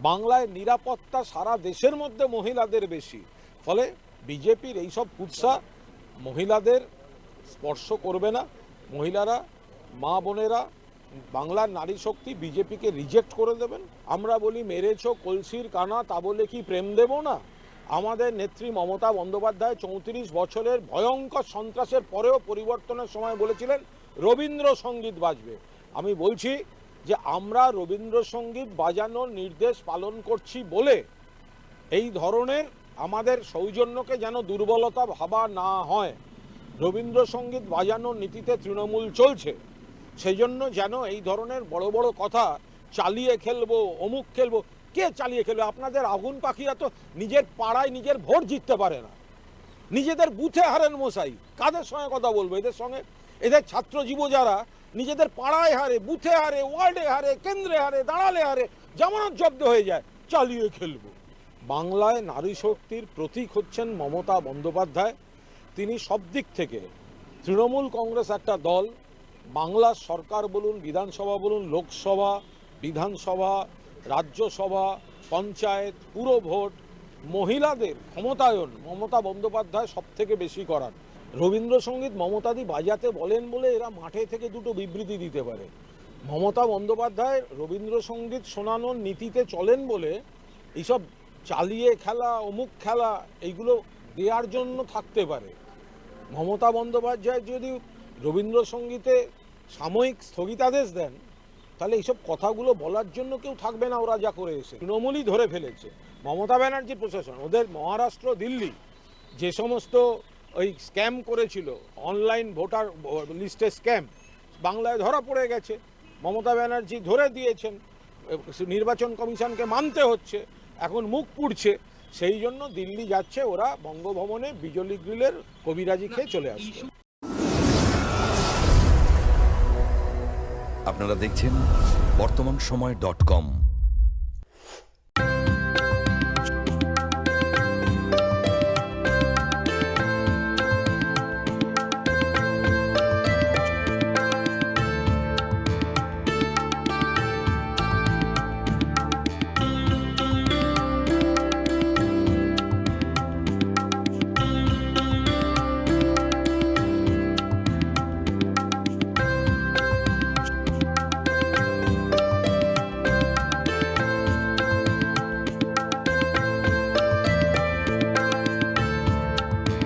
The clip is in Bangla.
বাংলায় নিরাপত্তা সারা দেশের মধ্যে মহিলাদের বেশি, ফলে বিজেপির এইসব কুৎসা মহিলাদের স্পর্শ করবে না। মহিলারা, মা বোনেরা, বাংলার নারী শক্তি বিজেপিকে রিজেক্ট করে দেবেন। আমরা বলি মেরেছো কলসির কানা, তা বলে কি প্রেম দেব না? আমাদের নেত্রী মমতা বন্দ্যোপাধ্যায় 34 বছরের ভয়ঙ্কর সন্ত্রাসের পরেও পরিবর্তনের সময় বলেছিলেন রবীন্দ্রসঙ্গীত বাজবে। আমি বলছি যে আমরা রবীন্দ্রসঙ্গীত বাজানোর নির্দেশ পালন করছি বলে এই ধরনের আমাদের সৌজন্যকে যেন দুর্বলতা ভাবা না হয়। রবীন্দ্রসঙ্গীত বাজানোর নীতিতে তৃণমূল চলছে, সেই জন্য যেন এই ধরনের বড় বড় কথা চালিয়ে খেলবো, অমুক খেলবো, কে চালিয়ে খেলবে? আপনাদের আগুন পাখিরা তো নিজের পাড়ায় নিজের ভোট জিততে পারে না, নিজেদের বুথে হারেন মশাই। কাদের সঙ্গে কথা বলবো? এদের সঙ্গে? এদের ছাত্রজীব যারা নিজেদের পাড়ায় হারে, বুথে হারে, ওয়ার্ডে হারে, কেন্দ্রে হারে, দাঁড়ালে হারে, জামানত জব্দ হয়ে যায়, চালিয়ে খেলবো। বাংলায় নারী শক্তির প্রতীক হচ্ছেন মমতা বন্দ্যোপাধ্যায়। তিনি সব দিক থেকে, তৃণমূল কংগ্রেস একটা দল, বাংলার সরকার বলুন, বিধানসভা বলুন, লোকসভা, বিধানসভা, রাজ্যসভা, পঞ্চায়েত, পুরভোট, মহিলাদের ক্ষমতায়ন মমতা বন্দ্যোপাধ্যায় সব থেকে বেশি করান। রবীন্দ্রসঙ্গীত মমতাদি বাজাতে বলেন বলে এরা মাঠে থেকে দুটো বিবৃতি দিতে পারে। মমতা বন্দ্যোপাধ্যায় রবীন্দ্রসঙ্গীত শোনানোর নীতিতে চলেন বলে এইসব চালিয়ে খেলা, অমুক খেলা, এইগুলো দেওয়ার জন্য থাকতে পারে। মমতা বন্দ্যোপাধ্যায় যদি রবীন্দ্রসঙ্গীতে সাময়িক স্থগিতাদেশ দেন, তাহলে এইসব কথাগুলো বলার জন্য কেউ থাকবে না। ওরা যা করে এসে তৃণমূলই ধরে ফেলেছে, মমতা ব্যানার্জির প্রশাসন। ওদের মহারাষ্ট্র, দিল্লি যে সমস্ত ওই স্ক্যাম করেছিল, অনলাইন ভোটার লিস্টে স্ক্যাম, বাংলায় ধরা পড়ে গেছে। মমতা ব্যানার্জি ধরে দিয়েছেন, নির্বাচন কমিশনকে মানতে হচ্ছে, এখন মুখ পুড়ছে। সেই জন্য দিল্লি যাচ্ছে ওরা, বঙ্গভবনে বিজলি গ্রিলের কবিরাজি খেয়ে চলে আসছে। আপনারা দেখছেন বর্তমান সময়.com।